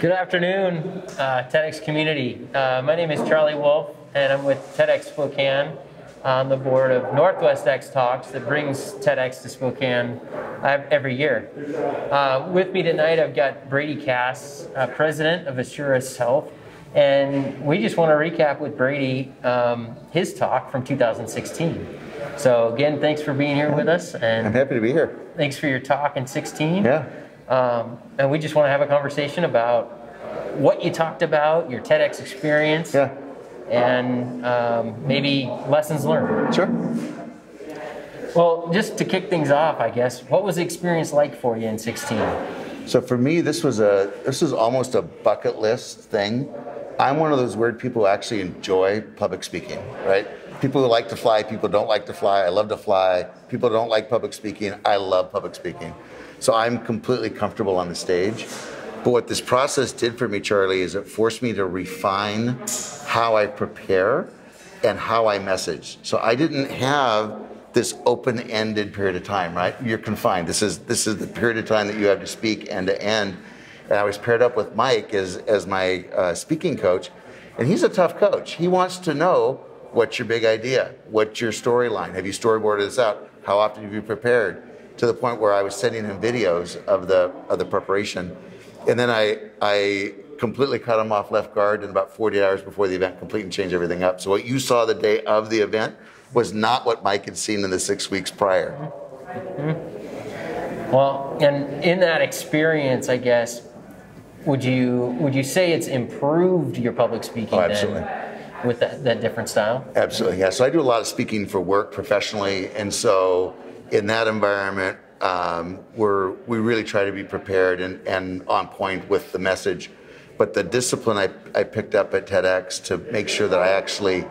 Good afternoon, TEDx community. My name is Charlie Wolf, and I'm with TEDxSpokane on the board of Northwest X Talks that brings TEDx to Spokane every year. With me tonight, I've got Brady Cass, president of Assurus Health, and we just want to recap with Brady his talk from 2016. So again, thanks for being here with us. And I'm happy to be here. Thanks for your talk in 16. Yeah. And we just want to have a conversation about what you talked about, your TEDx experience, yeah, and maybe lessons learned. Sure. Well, just to kick things off, I guess, what was the experience like for you in 16? So for me, this was almost a bucket list thing. I'm one of those weird people who actually enjoy public speaking, right? People who like to fly, people don't like to fly. I love to fly. People don't like public speaking. I love public speaking. So I'm completely comfortable on the stage. But what this process did for me, Charlie, is it forced me to refine how I prepare and how I message. So I didn't have this open-ended period of time, right? You're confined. This is the period of time that you have to speak end to end. And I was paired up with Mike as my speaking coach, and he's a tough coach. He wants to know, what's your big idea? What's your storyline? Have you storyboarded this out? How often have you prepared? To the point where I was sending him videos of the preparation. And then I completely cut him off left guard in about 48 hours before the event, complete and change everything up. So what you saw the day of the event was not what Mike had seen in the 6 weeks prior. Mm-hmm. Well, and in that experience, I guess, would you say it's improved your public speaking? Oh, absolutely. Then with that different style? Absolutely, yeah. So I do a lot of speaking for work professionally, and so in that environment, we really try to be prepared and on point with the message. But the discipline I picked up at TEDx to make sure that I actually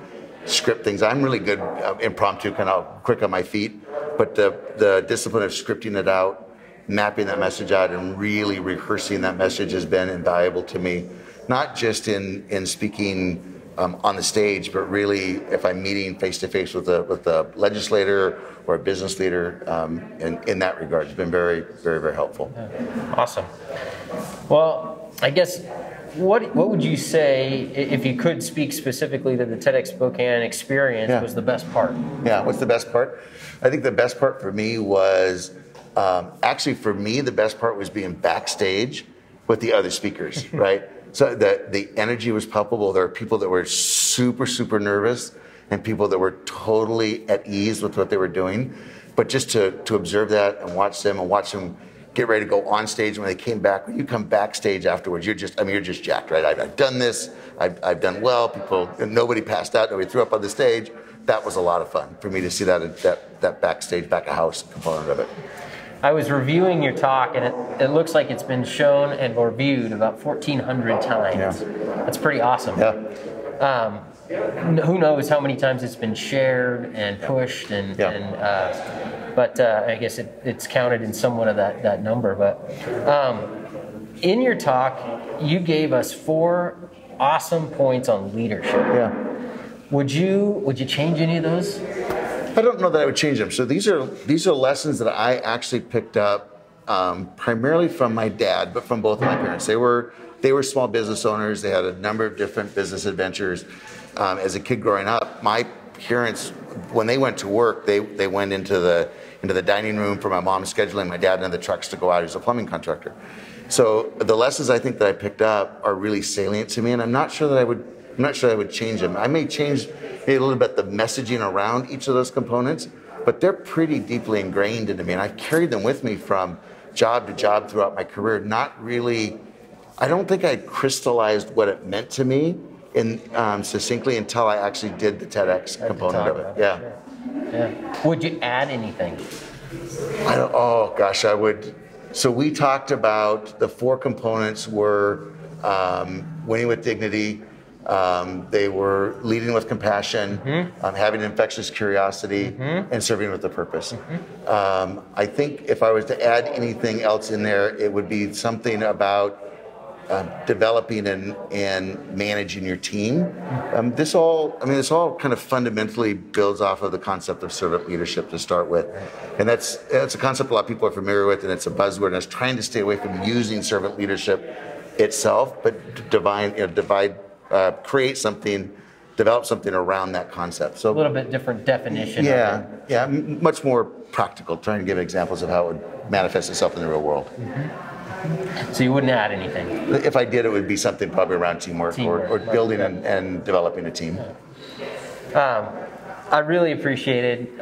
script things. I'm really good impromptu, kind of quick on my feet, but the discipline of scripting it out, mapping that message out, and really rehearsing that message has been invaluable to me, not just in speaking on the stage, but really if I'm meeting face-to-face with a legislator or a business leader, in that regard. It's been very, very, very helpful. Awesome. Well, I guess, what would you say, if you could speak specifically to the TEDxSpokane experience, was the best part? Yeah, what's the best part? I think the best part for me was, actually for me, the best part was being backstage with the other speakers, right? So the energy was palpable. There were people that were super, super nervous and people that were totally at ease with what they were doing. But just to observe that and watch them get ready to go on stage. When they came back, when you come backstage afterwards, you're just jacked, right? I've done this, I've done well, nobody passed out, nobody threw up on the stage. That was a lot of fun for me to see that backstage, back of house component of it. I was reviewing your talk, and it looks like it's been shown and or viewed about 1,400 times. Yeah. That's pretty awesome. Yeah. Who knows how many times it's been shared and pushed, but I guess it's counted in somewhat of that number. But in your talk, you gave us 4 awesome points on leadership. Yeah. Would you change any of those? I don't know that I would change them. So these are lessons that I actually picked up primarily from my dad, but from both of my parents. They were small business owners. They had a number of different business adventures. As a kid growing up, my parents, when they went to work, they went into the dining room for my mom's scheduling my dad into the trucks to go out. He was a plumbing contractor. So the lessons I think that I picked up are really salient to me, and I'm not sure that I would change them. I may change a little bit the messaging around each of those components, but they're pretty deeply ingrained into me, and I've carried them with me from job to job throughout my career. I don't think I crystallized what it meant to me succinctly until I actually did the TEDx component of it. Yeah. Yeah. Would you add anything? I would. So we talked about the 4 components were winning with dignity. They were leading with compassion, having infectious curiosity, and serving with a purpose. I think if I was to add anything else in there, it would be something about developing and managing your team. This all kind of fundamentally builds off of the concept of servant leadership to start with. And that's a concept a lot of people are familiar with, and it's a buzzword, and I was trying to stay away from using servant leadership itself, but create something, develop something around that concept. So a little bit different definition. Yeah, yeah, much more practical, trying to give examples of how it would manifest itself in the real world. So you wouldn't add anything? If I did, it would be something probably around teamwork or building and developing a team. I really appreciated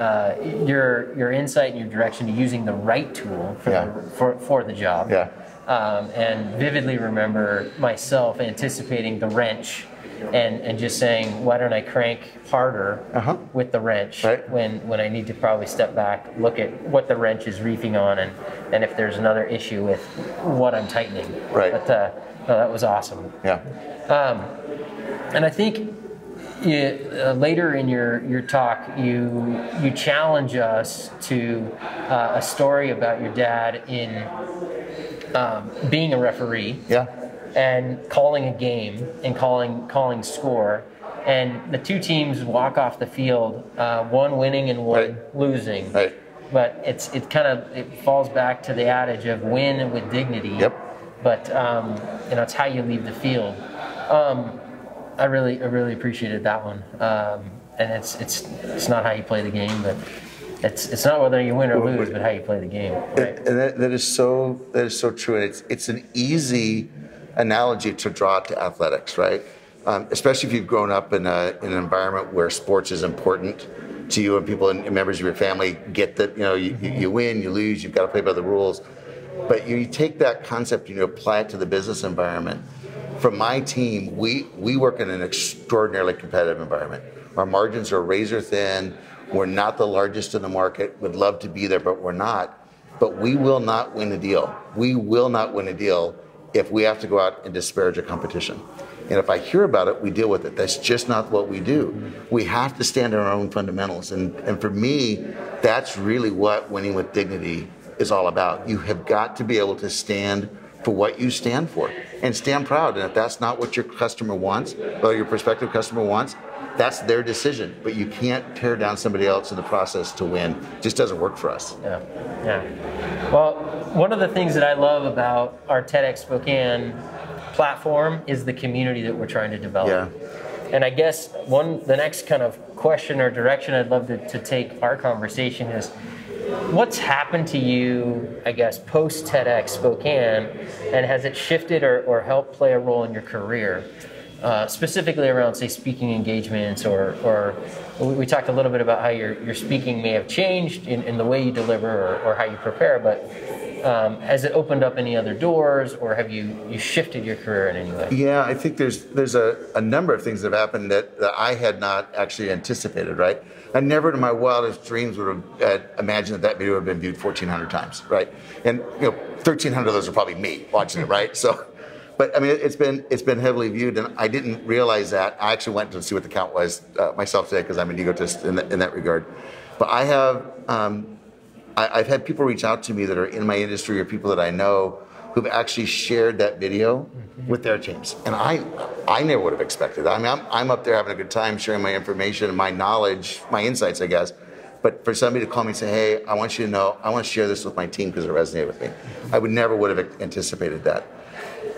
your insight and your direction to using the right tool for the job. Yeah. And vividly remember myself anticipating the wrench and just saying, why don't I crank harder with the wrench when I need to probably step back, look at what the wrench is reefing on, and if there's another issue with what I'm tightening. Right. But no, that was awesome. Yeah. And I think later in your talk, you challenge us to a story about your dad in being a referee. Yeah. And calling a game and calling score, and the two teams walk off the field, one winning and one losing. Right. But it falls back to the adage of win with dignity. Yep. But it's how you leave the field. I really appreciaed that one. And it's not how you play the game, but it's not whether you win or lose, but how you play the game. Right? And that is so true. And it's an easy analogy to draw to athletics, right? Especially if you've grown up in an environment where sports is important to you, and people and members of your family get that, you win, you lose, you've got to play by the rules. But you take that concept and you apply it to the business environment. For my team, we work in an extraordinarily competitive environment. Our margins are razor thin. We're not the largest in the market. Would love to be there, but we're not. But we will not win a deal. We will not win a deal if we have to go out and disparage a competition. And if I hear about it, we deal with it. That's just not what we do. We have to stand on our own fundamentals. And for me, that's really what winning with dignity is all about. You have got to be able to stand for what you stand for and stand proud. And if that's not what your customer wants, or your prospective customer wants, that's their decision. But you can't tear down somebody else in the process to win. It just doesn't work for us. Yeah. Well, one of the things that I love about our TEDxSpokane platform is the community that we're trying to develop. Yeah. And I guess the next kind of question or direction I'd love to take our conversation is, what's happened to you, I guess, post TEDxSpokane, and has it shifted or helped play a role in your career? Specifically around, say, speaking engagements, or we talked a little bit about how your speaking may have changed in the way you deliver or how you prepare, but has it opened up any other doors, or have you shifted your career in any way? Yeah, I think there's a number of things that have happened that I had not actually anticipated, right? I never in my wildest dreams would have imagined that video would have been viewed 1,400 times, right? And 1,300 of those are probably me watching it, right? So. But I mean, it's been heavily viewed, and I didn't realize that. I actually went to see what the count was myself today, because I'm an egotist in that regard. But I have, I've had people reach out to me that are in my industry or people that I know who've actually shared that video with their teams, and I never would have expected that. I mean, I'm up there having a good time sharing my information and my knowledge, my insights, I guess. But for somebody to call me and say, "Hey, I want you to know, I want to share this with my team because it resonated with me," I would have anticipated that.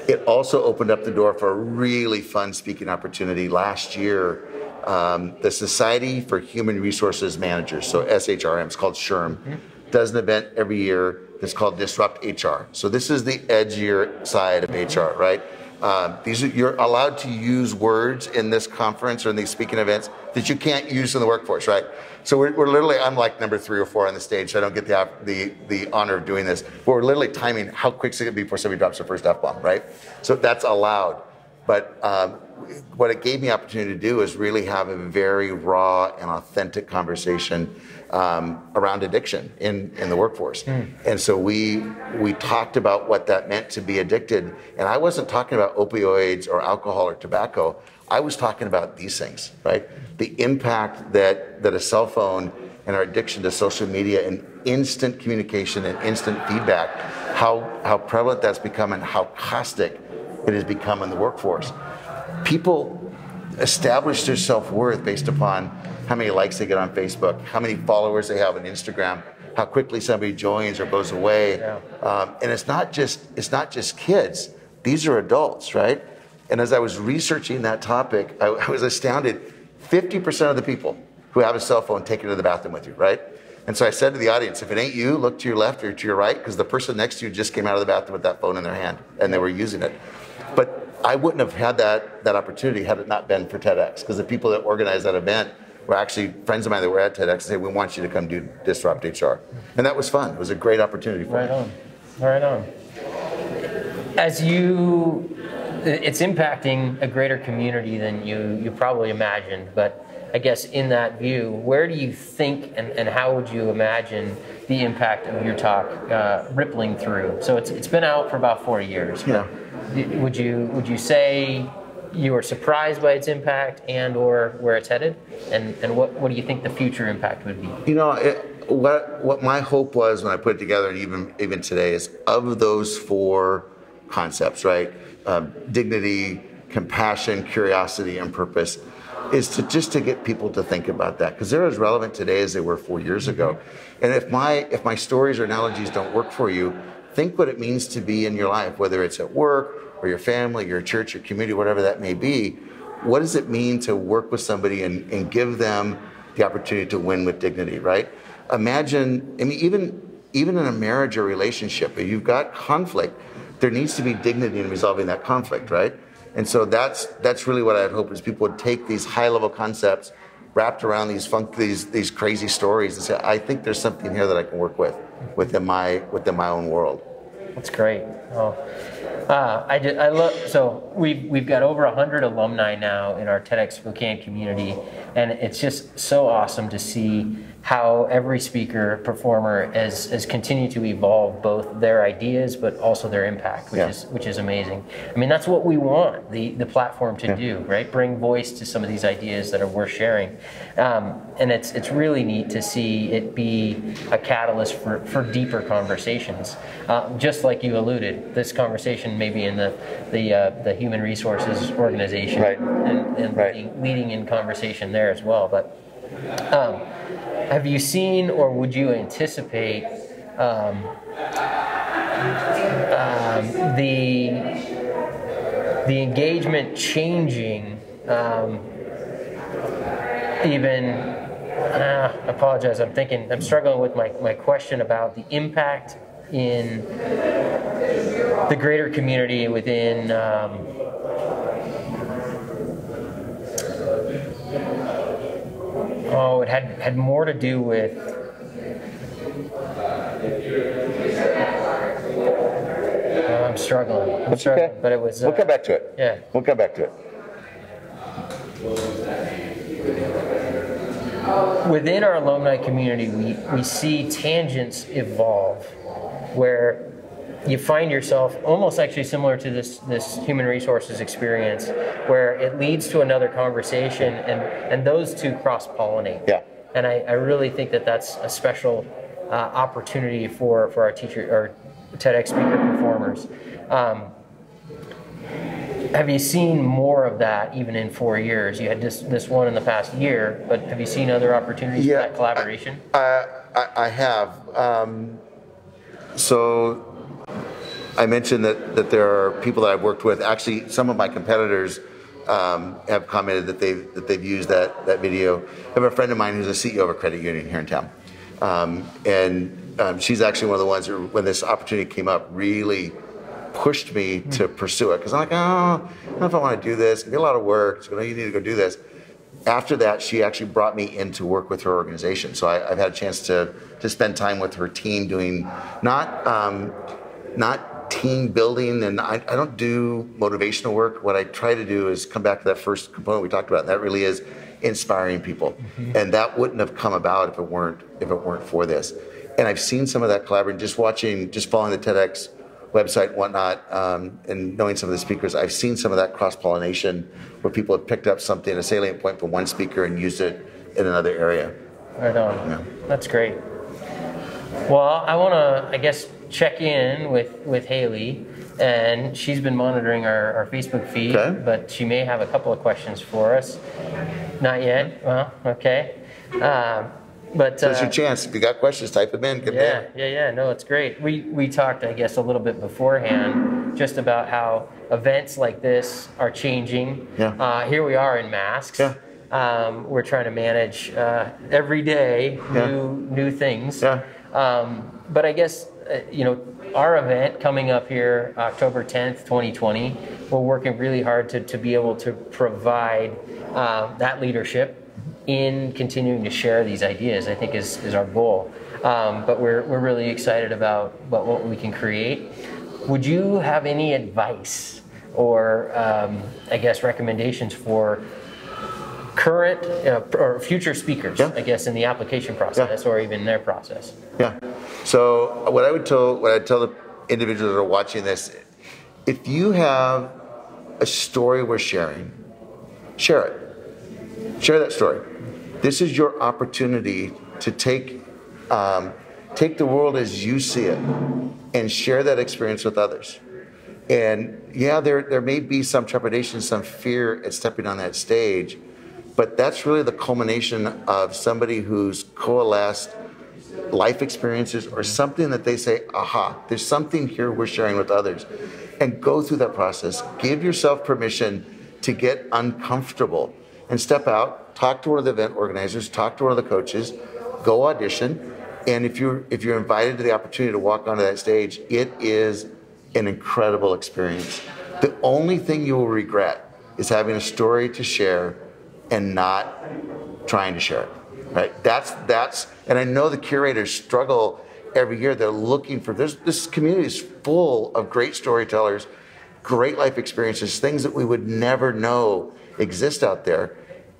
It also opened up the door for a really fun speaking opportunity last year. The Society for Human Resources Managers, so SHRM, it's called SHRM, does an event every year that's called Disrupt HR. So this is the edgier side of HR, right? You're allowed to use words in this conference or in these speaking events that you can't use in the workforce, right? So we're literally, I'm like number 3 or 4 on the stage, so I don't get the honor of doing this. But we're literally timing how quick it's going to be before somebody drops their first F-bomb, right? So that's allowed. But what it gave me opportunity to do is really have a very raw and authentic conversation around addiction in the workforce. And so we talked about what that meant to be addicted. And I wasn't talking about opioids or alcohol or tobacco. I was talking about these things, right? The impact that a cell phone and our addiction to social media and instant communication and instant feedback, how prevalent that's become and how caustic it has become in the workforce. People establish their self-worth based upon how many likes they get on Facebook, how many followers they have on Instagram, how quickly somebody joins or goes away. And it's not just kids. these are adults, right? And as I was researching that topic, I was astounded. 50% of the people who have a cell phone take it to the bathroom with you, right? And so I said to the audience, if it ain't you, look to your left or to your right, because the person next to you just came out of the bathroom with that phone in their hand, and they were using it. But I wouldn't have had that opportunity had it not been for TEDx, because the people that organized that event were actually friends of mine that were at TEDx and said, we want you to come do Disrupt HR. And that was fun. It was a great opportunity for me. Right on. Right on. It's impacting a greater community than you probably imagined, but I guess in that view, where do you think and how would you imagine the impact of your talk rippling through? So it's been out for about 4 years. Yeah. Would you say you were surprised by its impact and or where it's headed? And what do you think the future impact would be? You know, what my hope was when I put it together, and even today, is of those 4 concepts, right? Dignity, compassion, curiosity, and purpose, is to get people to think about that, because they're as relevant today as they were 4 years ago. And if my stories or analogies don't work for you, think what it means to be in your life, whether it's at work or your family, your church, your community, whatever that may be. What does it mean to work with somebody and give them the opportunity to win with dignity, right? Imagine, I mean, even in a marriage or relationship, if you've got conflict, there needs to be dignity in resolving that conflict, right? And so that's really what I'd hope is people would take these high-level concepts wrapped around these crazy stories and say, I think there's something here that I can work with within my own world. That's great. Oh, I love. So we've got over 100 alumni now in our TEDxSpokane community, and it's just so awesome to see how every speaker, performer has continued to evolve both their ideas but also their impact, which is amazing. I mean, that's what we want the platform to do, right? Bring voice to some of these ideas that are worth sharing, and it's really neat to see it be a catalyst for deeper conversations. Just like you alluded, this conversation maybe in the human resources organization, right. and right. leading in conversation there as well, but. Have you seen, or would you anticipate the engagement changing? I apologize. I'm struggling with my question about the impact in the greater community within. Oh, it had more to do with I'm struggling. Okay. But it was we'll come back to it. Yeah. We'll come back to it. Within our alumni community, we see tangents evolve where you find yourself almost actually similar to this human resources experience where it leads to another conversation and those two cross-pollinate. Yeah. And I really think that's a special opportunity for our TEDx speaker performers. Have you seen more of that even in 4 years? You had this one in the past year, but have you seen other opportunities for that collaboration? I have. So I mentioned that there are people that I've worked with. Actually, some of my competitors have commented that they've used that video. I have a friend of mine who's a CEO of a credit union here in town, and she's actually one of the ones who, when this opportunity came up, really pushed me to pursue it, because I'm like, oh, I don't know if I want to do this. It'd be a lot of work. So you need to go do this. After that, she actually brought me in to work with her organization. So I've had a chance to spend time with her team doing not team building, and I don't do motivational work. What I try to do is come back to that first component we talked about, and that really is inspiring people. And that wouldn't have come about if it weren't for this. And I've seen some of that collaborating, just following the TEDx website and whatnot, and knowing some of the speakers. I've seen some of that cross-pollination where people have picked up something, a salient point from one speaker, and used it in another area. Right on. Yeah. That's great. Well, I want to, I guess, check in with Haley, and she's been monitoring our Facebook feed, but she may have a couple of questions for us. Not yet? Well, okay. But so it's your chance. If you got questions, type them in. Yeah. No, it's great. We talked, I guess, a little bit beforehand just about how events like this are changing. Yeah. Here we are in masks. Yeah. We're trying to manage every day new things. Yeah. But I guess our event coming up here, October 10th, 2020, we're working really hard to be able to provide that leadership in continuing to share these ideas, I think is our goal. But we're really excited about what we can create. Would you have any advice or I guess recommendations for current or future speakers, I guess, in the application process or even their process? Yeah. So what I'd tell the individuals that are watching this, if you have a story worth sharing, share it. Share that story. This is your opportunity to take the world as you see it and share that experience with others. And yeah, there may be some trepidation, some fear at stepping on that stage, but that's really the culmination of somebody who's coalesced life experiences or something that they say, aha, there's something here we're sharing with others. And go through that process. Give yourself permission to get uncomfortable and step out, talk to one of the event organizers, talk to one of the coaches, go audition. And if you're invited to the opportunity to walk onto that stage, it is an incredible experience. The only thing you will regret is having a story to share and not trying to share it, right? That's, and I know the curators struggle every year. They're looking for, this community is full of great storytellers, great life experiences, things that we would never know exist out there.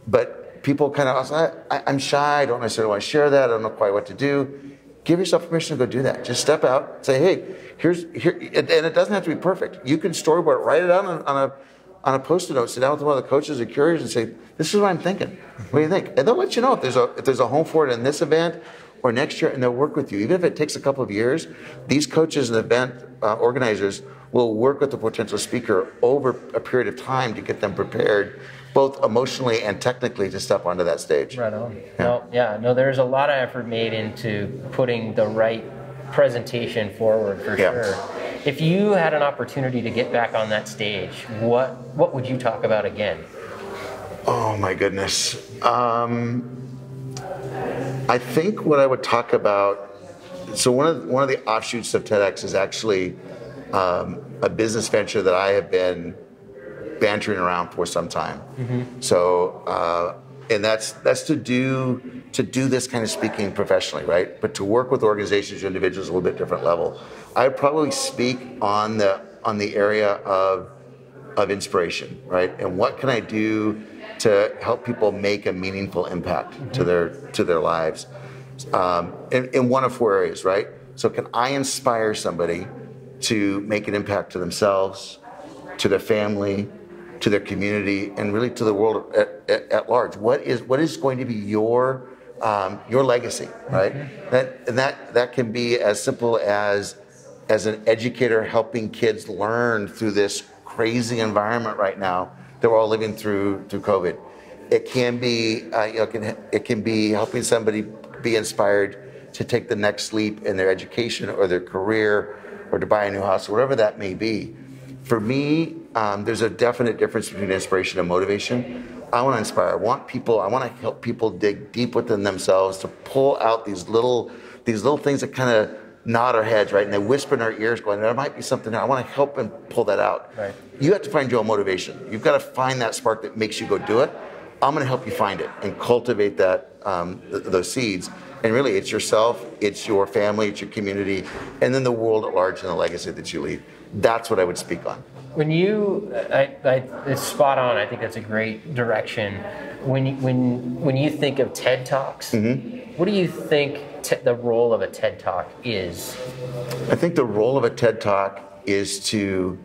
But people kind of, I'm shy, I don't necessarily want to share that, I don't know quite what to do. Give yourself permission to go do that. Just step out, say, hey, here, and it doesn't have to be perfect. You can storyboard, write it out on a Post-it note, sit down with one of the coaches or curators and say, this is what I'm thinking. What do you think? And they'll let you know if there's a home for it in this event or next year, and they'll work with you. Even if it takes a couple of years, these coaches and event organizers will work with the potential speaker over a period of time to get them prepared, both emotionally and technically, to step onto that stage. Right on. No, there's a lot of effort made into putting the right presentation forward for sure. If you had an opportunity to get back on that stage, what would you talk about again? Oh my goodness. I think what I would talk about, so one of the offshoots of TEDx is actually a business venture that I have been bantering around for some time. Mm-hmm. So, and that's to do this kind of speaking professionally, right? But to work with organizations or individuals at a little bit different level. I would probably speak on the area of inspiration, right? And what can I do to help people make a meaningful impact to their lives? In one of four areas, right? So can I inspire somebody to make an impact to themselves, to their family, to their community, and really to the world at large? What is going to be your legacy, right? That can be as simple as an educator helping kids learn through this crazy environment right now that we're all living through COVID. It can be it can be helping somebody be inspired to take the next leap in their education or their career, or to buy a new house, or whatever that may be. For me, there's a definite difference between inspiration and motivation. I want to inspire. I want to help people dig deep within themselves to pull out these little things that kind of nod our heads, right? And they whisper in our ears going, there might be something there. I want to help them pull that out. Right. You have to find your own motivation. You've got to find that spark that makes you go do it. I'm going to help you find it and cultivate that, those seeds. And really, it's yourself, it's your family, it's your community, and then the world at large and the legacy that you leave. That's what I would speak on. When it's spot on. I think that's a great direction. When you think of TED Talks, what do you think the role of a TED Talk is? I think the role of a TED Talk is to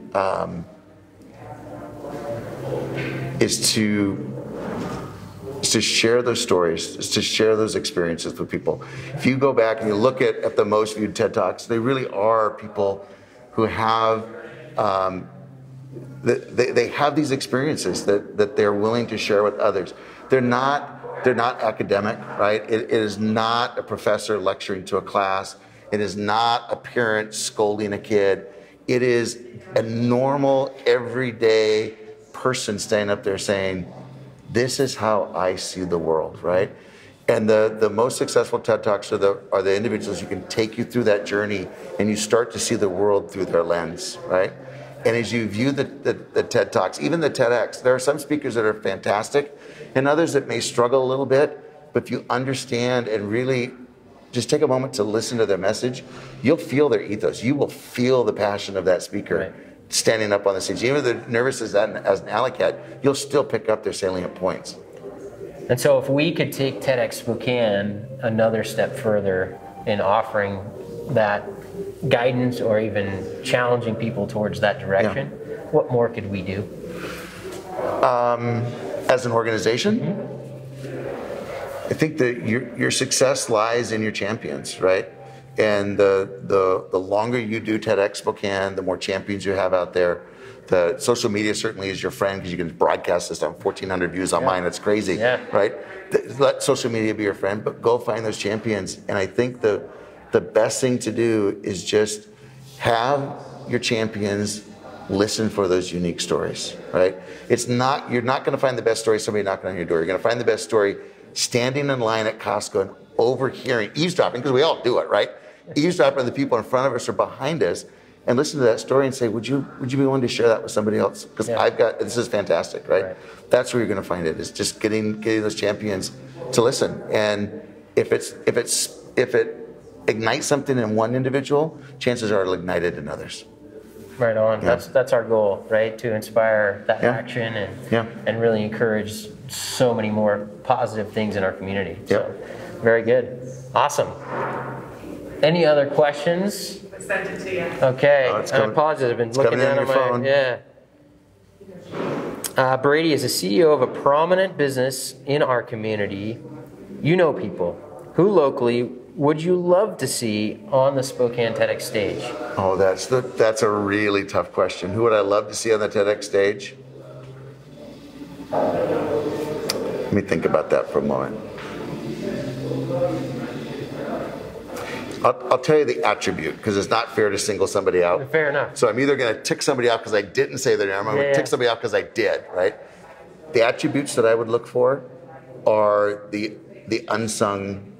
share those stories, is to share those experiences with people. If you go back and you look at the most viewed TED Talks, they really are people who have they have these experiences that they're willing to share with others. They're not They're not academic, right? It is not a professor lecturing to a class. It is not a parent scolding a kid. It is a normal, everyday person standing up there saying, this is how I see the world, right? And the most successful TED Talks are the individuals who can take you through that journey and you start to see the world through their lens, right? And as you view the TED Talks, even the TEDx, there are some speakers that are fantastic and others that may struggle a little bit, but if you understand and really just take a moment to listen to their message, you'll feel their ethos. You will feel the passion of that speaker. Right. Standing up on the stage. Even if they're nervous as an alley cat, you'll still pick up their salient points. And so if we could take TEDx Spokane another step further in offering that guidance or even challenging people towards that direction, what more could we do? As an organization, I think that your success lies in your champions, right? And the longer you do TEDx Spokane, the more champions you have out there. The social media certainly is your friend because you can broadcast this on 1,400 views on mine. That's crazy, right? Let social media be your friend, but go find those champions. And I think the best thing to do is just have your champions listen for those unique stories, right? You're not going to find the best story somebody knocking on your door. You're going to find the best story standing in line at Costco and overhearing, eavesdropping, because we all do it, right? Eavesdropping on the people in front of us or behind us, and listen to that story and say, would you be willing to share that with somebody else? Because this is fantastic, right? That's where you're going to find it, is just getting those champions to listen. And if it ignites something in one individual, chances are it'll ignite it in others. Right on. That's our goal, right? To inspire that action and really encourage so many more positive things in our community. So, very good. Awesome. Any other questions? I sent it to you. Okay. I apologize. I've been looking down at my phone. Brady is the CEO of a prominent business in our community. You know people. Who locally would you love to see on the Spokane TEDx stage? Oh, that's a really tough question. Who would I love to see on the TEDx stage? Let me think about that for a moment. I'll tell you the attribute, because it's not fair to single somebody out. Fair enough. So I'm either going to tick somebody out because I didn't say their name, or I'm going to tick somebody out because I did, right? The attributes that I would look for are the unsung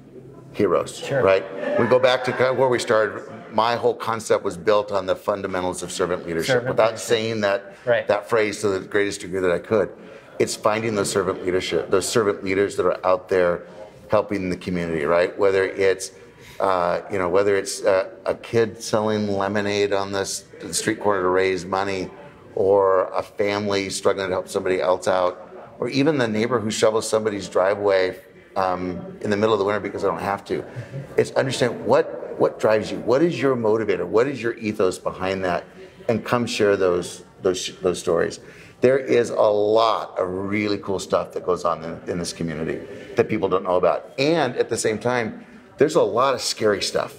heroes, right? We go back to kind of where we started. My whole concept was built on the fundamentals of servant leadership. Without saying that phrase to the greatest degree that I could, it's finding those servant leadership, those servant leaders that are out there helping the community, right? Whether it's a kid selling lemonade on the street corner to raise money, or a family struggling to help somebody else out, or even the neighbor who shovels somebody's driveway in the middle of the winter because they don't have to. It's understand what drives you, what is your motivator, what is your ethos behind that, and come share those stories. There is a lot of really cool stuff that goes on in this community that people don't know about, and at the same time, there's a lot of scary stuff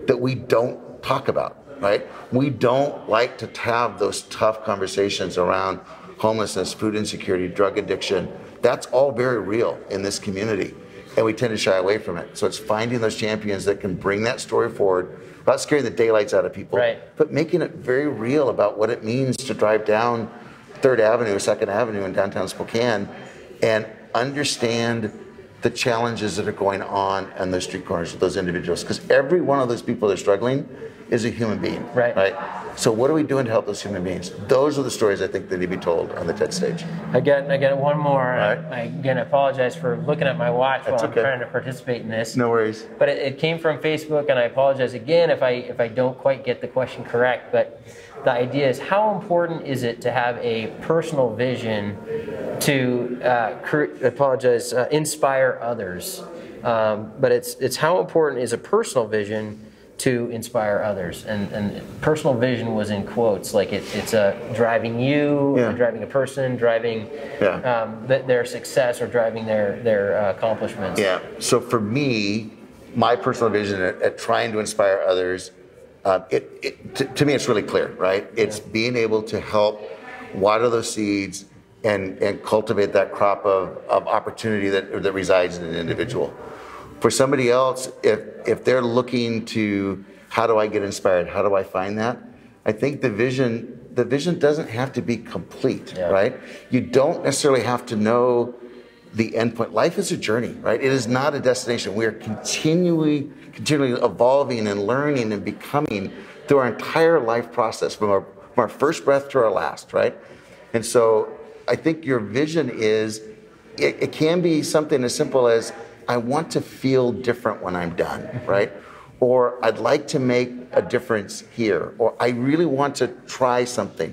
that we don't talk about, right? We don't like to have those tough conversations around homelessness, food insecurity, drug addiction. That's all very real in this community, and we tend to shy away from it. So it's finding those champions that can bring that story forward without scaring the daylights out of people, but making it very real about what it means to drive down 3rd Avenue or 2nd Avenue in downtown Spokane and understand the challenges that are going on those street corners with those individuals. Because every one of those people that are struggling is a human being, right? So what are we doing to help those human beings? Those are the stories I think that need to be told on the TED stage. I get one more. I again apologize for looking at my watch while I'm trying to participate in this. No worries. But it came from Facebook, and I apologize again if I don't quite get the question correct. But the idea is, how important is it to have a personal vision to inspire others? But it's how important is a personal vision to inspire others, and personal vision was in quotes, like it's driving you, driving a person, driving their success, or driving their accomplishments. So for me, my personal vision at trying to inspire others, to me it's really clear, right? It's being able to help water those seeds and cultivate that crop of opportunity that resides in an individual. For somebody else, if they're looking to, how do I get inspired? How do I find that? I think the vision doesn't have to be complete, right? You don't necessarily have to know the endpoint. Life is a journey, right? It is not a destination. We are continually evolving and learning and becoming through our entire life process, from our first breath to our last, right? And so I think your vision is, it can be something as simple as, I want to feel different when I'm done, right? Or I'd like to make a difference here, or I really want to try something.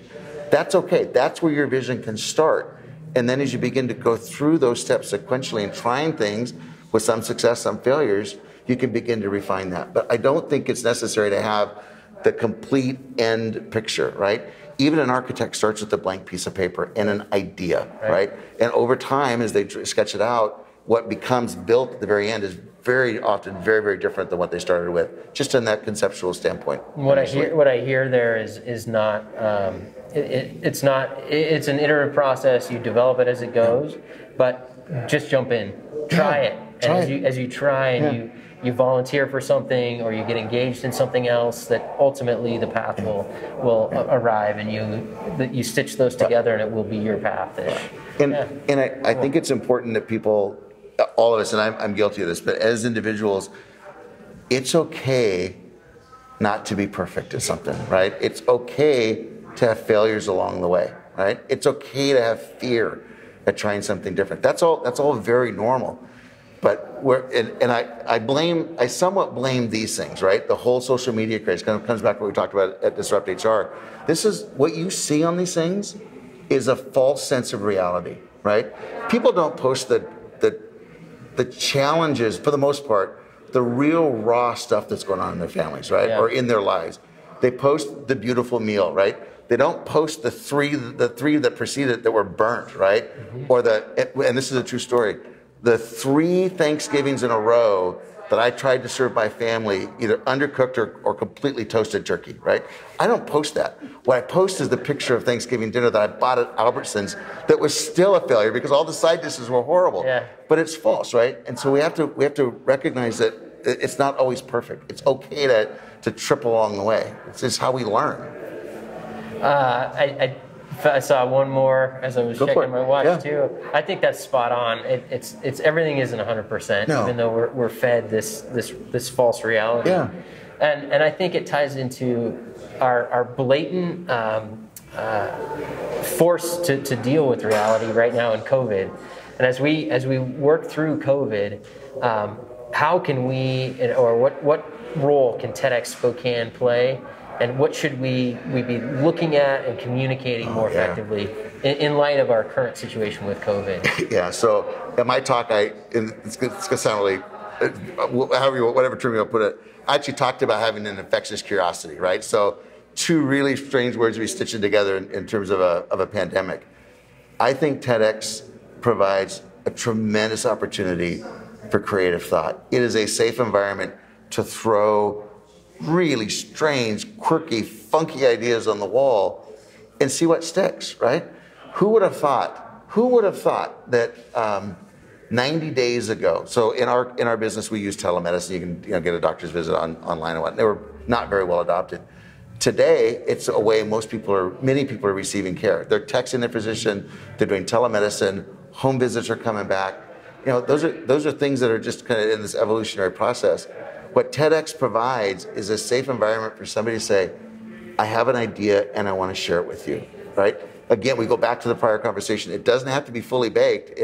That's okay. That's where your vision can start. And then as you begin to go through those steps sequentially and trying things with some success, some failures, you can begin to refine that. But I don't think it's necessary to have the complete end picture, right? Even an architect starts with a blank piece of paper and an idea, right? And over time, as they sketch it out, what becomes built at the very end is very often very, very different than what they started with, just in that conceptual standpoint. What I hear there is not, it's an iterative process. You develop it as it goes, but just jump in, try it. And as you try and you volunteer for something, or you get engaged in something else, that ultimately the path will arrive, and you stitch those together, and it will be your path. And I think it's important that people, all of us, and I'm guilty of this, but as individuals, it's okay not to be perfect at something, right? It's okay to have failures along the way, right? It's okay to have fear at trying something different. That's all very normal. But I somewhat blame these things, right? The whole social media craze kind of comes back to what we talked about at Disrupt HR. This is what you see on these things is a false sense of reality, right? People don't post the challenges, for the most part, the real raw stuff that's going on in their families, right? Or in their lives. They post the beautiful meal, right? They don't post the three that preceded that were burnt, right? Or and this is a true story, the 3 Thanksgivings in a row that I tried to serve my family, either undercooked or completely toasted turkey, right? I don't post that. What I post is the picture of Thanksgiving dinner that I bought at Albertsons that was still a failure because all the side dishes were horrible. But it's false, right? And so we have to recognize that it's not always perfect. It's okay to trip along the way. It's just how we learn. I saw one more as I was checking my watch too. I think that's spot on. It's everything isn't 100%, even though we're fed this false reality. And I think it ties into our blatant force to deal with reality right now in COVID. And as we work through COVID, how can we, or what role can TEDxSpokane play? And what should we be looking at and communicating more effectively in light of our current situation with COVID? So in my talk, it's going to sound really, whatever term you want to put it, I actually talked about having an infectious curiosity, right? So 2 really strange words we stitched together in terms of a pandemic. I think TEDx provides a tremendous opportunity for creative thought. It is a safe environment to throw really strange, quirky, funky ideas on the wall and see what sticks, right? Who would have thought that 90 days ago, so in our business we use telemedicine, you can get a doctor's visit online and whatnot. They were not very well adopted. Today, it's a way many people are receiving care. They're texting their physician, they're doing telemedicine, home visits are coming back. Those are things that are just kind of in this evolutionary process. What TEDx provides is a safe environment for somebody to say, I have an idea and I want to share it with you, right? Again, we go back to the prior conversation. It doesn't have to be fully baked.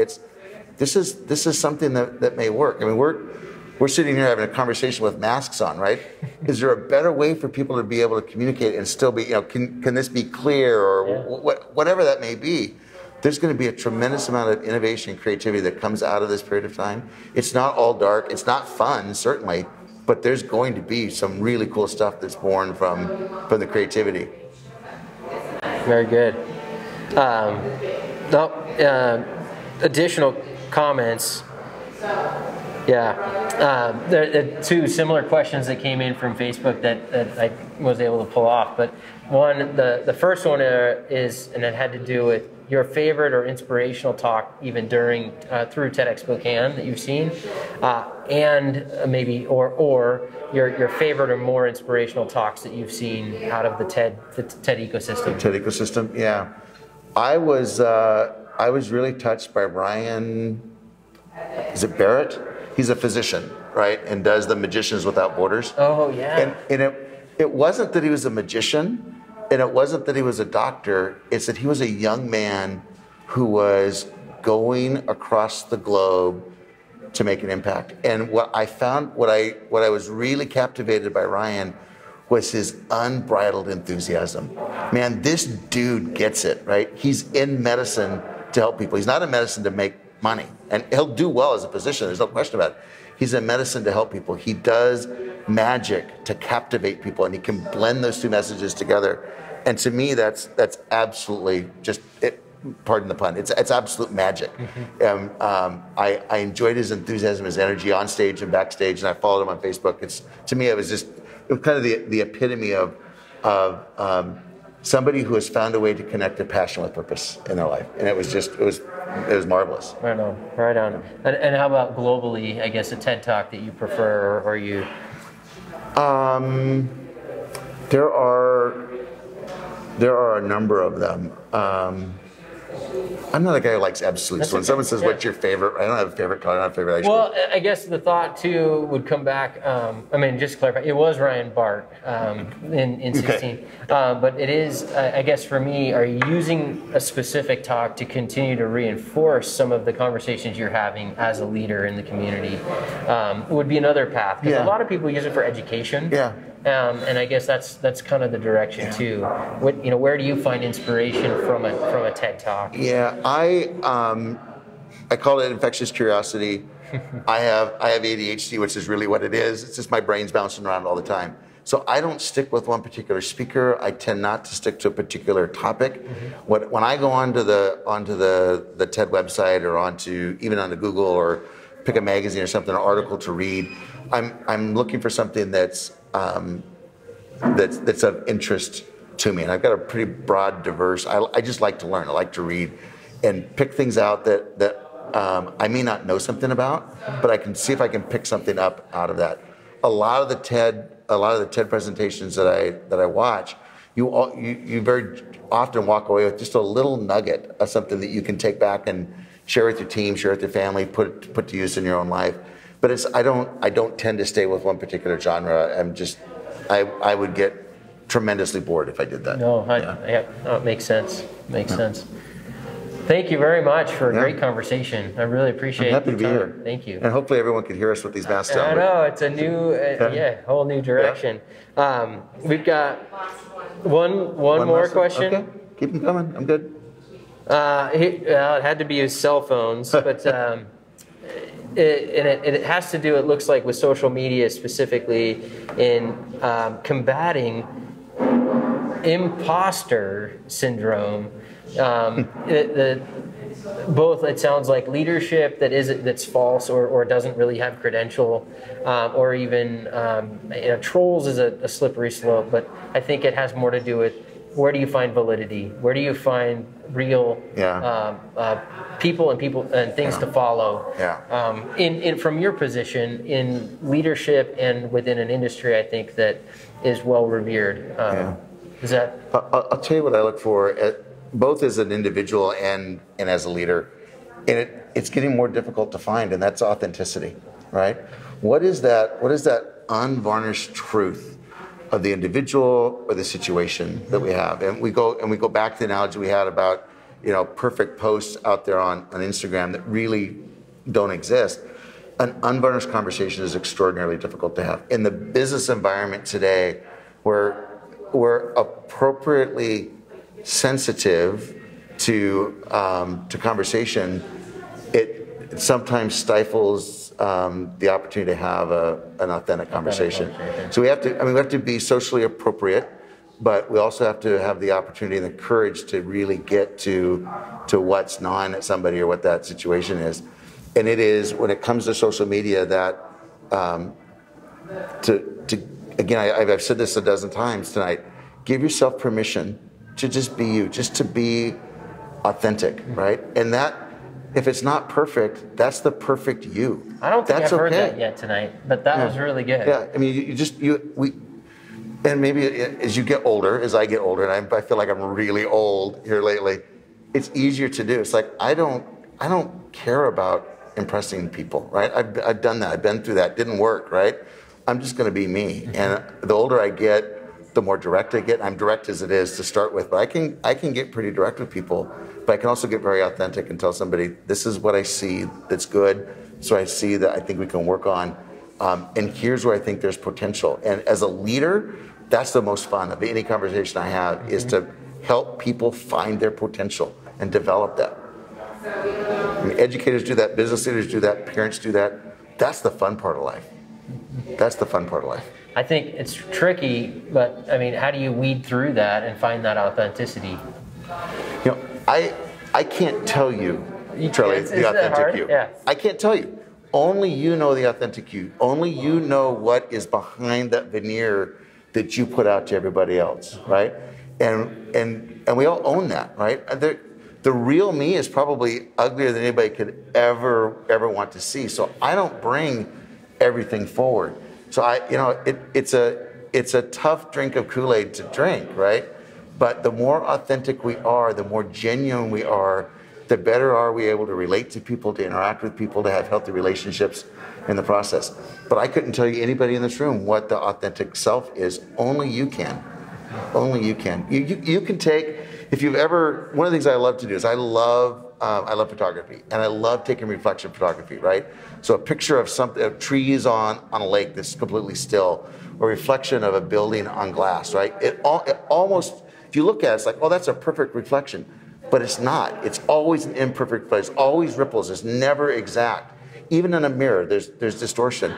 This is something that may work. I mean, we're sitting here having a conversation with masks on, right? Is there a better way for people to be able to communicate and still be, can this be clear or whatever that may be? There's going to be a tremendous amount of innovation and creativity that comes out of this period of time. It's not all dark. It's not fun, certainly. But there's going to be some really cool stuff that's born from the creativity. Very good. Additional comments. Yeah, there are two similar questions that came in from Facebook that I was able to pull off. But one, the first one is, and it had to do with your favorite or inspirational talk, even during through TEDxSpokane that you've seen, and maybe or your favorite or more inspirational talks that you've seen out of the TED ecosystem. TED ecosystem, yeah. I was really touched by Ryan. Is it Barrett? He's a physician, right, and does the Magicians Without Borders. Oh yeah. And it wasn't that he was a magician, and it wasn't that he was a doctor. It's that he was a young man who was going across the globe to make an impact. And what I found, what I was really captivated by Ryan was his unbridled enthusiasm. Man, this dude gets it, right? He's in medicine to help people. He's not in medicine to make money. And he'll do well as a physician, there's no question about it. He's in medicine to help people. He does magic to captivate people, and he can blend those two messages together. And to me, that's absolutely just, pardon the pun, it's absolute magic. I enjoyed his enthusiasm, his energy on stage and backstage, and I followed him on Facebook. To me, it was kind of the epitome of somebody who has found a way to connect a passion with purpose in their life. And it was marvelous. Right on, right on. And how about globally, I guess, a TED Talk that you prefer or you? There are a number of them. I'm not a guy who likes absolutes. When someone says, "What's your favorite?" I don't have a favorite color. I don't have a favorite ice cream. Well, I guess the thought too would come back. I mean, just to clarify, it was Ryan Bart in 16, okay. But it is. I guess for me, are you using a specific talk to continue to reinforce some of the conversations you're having as a leader in the community? Would be another path, because a lot of people use it for education. Yeah. And I guess that's kind of the direction too. Where do you find inspiration from a TED Talk? Yeah, I call it infectious curiosity. I have ADHD, which is really what it is. It's just my brain's bouncing around all the time. So I don't stick with one particular speaker. I tend not to stick to a particular topic. When I go onto the TED website or even onto Google or pick a magazine or something, an article to read, I'm looking for something that's of interest to me, and I've got a pretty broad, diverse. I just like to learn. I like to read, and pick things out that I may not know something about, but I can see if I can pick something up out of that. A lot of the TED presentations that I watch, you very often walk away with just a little nugget of something that you can take back and share with your team, share with your family, put to use in your own life. But I don't tend to stay with one particular genre. I would get tremendously bored if I did that. No, it makes sense. Makes sense. Thank you very much for a great conversation. I really appreciate it. I'm happy to be here. Thank you. And hopefully everyone can hear us with these masks on. I know, it's a new, whole new direction. We've got one more question. Okay, keep them coming. I'm good. It had to be his cell phones, but it has to do, it looks like, with social media specifically in combating imposter syndrome. Both, it sounds like leadership that's false or doesn't really have credential, or even trolls is a slippery slope. But I think it has more to do with, where do you find validity? Where do you find real people and things to follow? From your position in leadership and within an industry, I think that is well revered. Is that? I'll tell you what I look for, both as an individual and as a leader, and it's getting more difficult to find, and that's authenticity, right? What is that unvarnished truth of the individual or the situation that we have? And we go back to the analogy we had about perfect posts out there on Instagram that really don't exist. An unvarnished conversation is extraordinarily difficult to have. In the business environment today, we're appropriately sensitive to conversation. It sometimes stifles the opportunity to have an authentic conversation. So we have to be socially appropriate, but we also have to have the opportunity and the courage to really get to what's gnawing at somebody or what that situation is. And it is, when it comes to social media, that again, I've said this a dozen times tonight, give yourself permission to just be you, just to be authentic, right? And that, if it's not perfect, that's the perfect you. I don't think that's I've heard okay. that yet tonight, but that was really good. Yeah, I mean, and maybe as you get older, as I get older, and I feel like I'm really old here lately, it's easier to do. It's like, I don't care about impressing people, right? I've done that. I've been through that. Didn't work, right? I'm just going to be me. And the older I get, the more direct I get. I'm direct as it is to start with, but I can get pretty direct with people, but I can also get very authentic and tell somebody, this is what I see that's good. So I see that I think we can work on, and here's where I think there's potential. And as a leader, that's the most fun of any conversation I have, is to help people find their potential and develop that. I mean, educators do that, business leaders do that, parents do that. That's the fun part of life. That's the fun part of life. I think it's tricky, but I mean, how do you weed through that and find that authenticity? You know, I can't tell you, Charlie, the authentic you. Yeah. I can't tell you. Only you know the authentic you. Only you know what is behind that veneer that you put out to everybody else, right? And we all own that, right? The real me is probably uglier than anybody could ever want to see. So I don't bring everything forward. So it's a tough drink of Kool-Aid to drink, right? But the more authentic we are, the more genuine we are, the better are we able to relate to people, to interact with people, to have healthy relationships in the process. But I couldn't tell you, anybody in this room, what the authentic self is. Only you can. Only you can. You can take, if you've ever, one of the things I love to do is I love photography, and I love taking reflection photography, right? So a picture of trees on a lake that's completely still, or reflection of a building on glass, right? It almost, if you look at it, it's like, oh, that's a perfect reflection. But it's not. It's always an imperfect place, always ripples. It's never exact. Even in a mirror, there's distortion.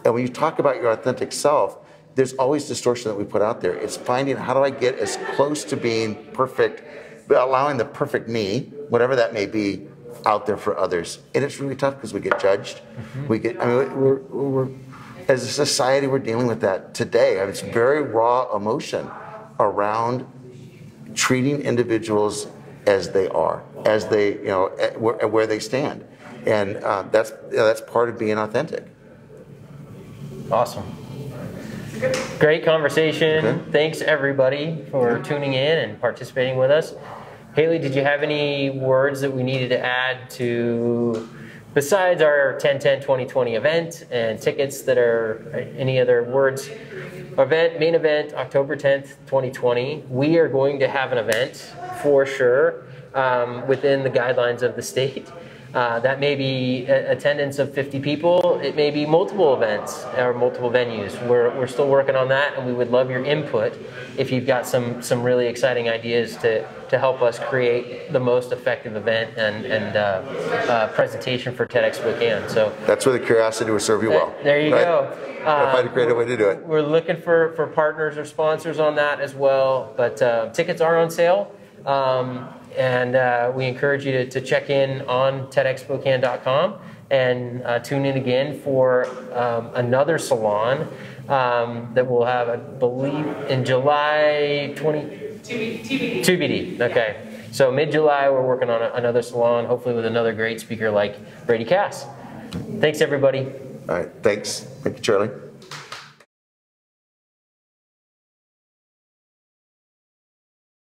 And when you talk about your authentic self, there's always distortion that we put out there. It's finding, how do I get as close to being perfect, but allowing the perfect me, whatever that may be, out there for others. And it's really tough because we get judged. We're as a society, we're dealing with that today. I mean, it's very raw emotion around treating individuals as they are, as they, where they stand. And that's part of being authentic. Awesome. Great conversation. Okay. Thanks everybody for tuning in and participating with us. Haley, did you have any words that we needed to add to, besides our 10/10/2020 event and tickets, that are any other words? Main event, October 10th, 2020. We are going to have an event for sure within the guidelines of the state. That may be attendance of 50 people. It may be multiple events or multiple venues. We're still working on that, and we would love your input if you've got some really exciting ideas to help us create the most effective event and presentation for TEDxSpokane. So that's where the curiosity will serve you well. There you go. Find a creative way to do it. We're looking for partners or sponsors on that as well, but tickets are on sale. And we encourage you to check in on TEDxSpokane.com and tune in again for another salon that we'll have, I believe, in July 20... TBD. Okay. So mid-July, we're working on another salon, hopefully with another great speaker like Brady Cass. Thanks, everybody. All right. Thanks. Thank you, Charlie.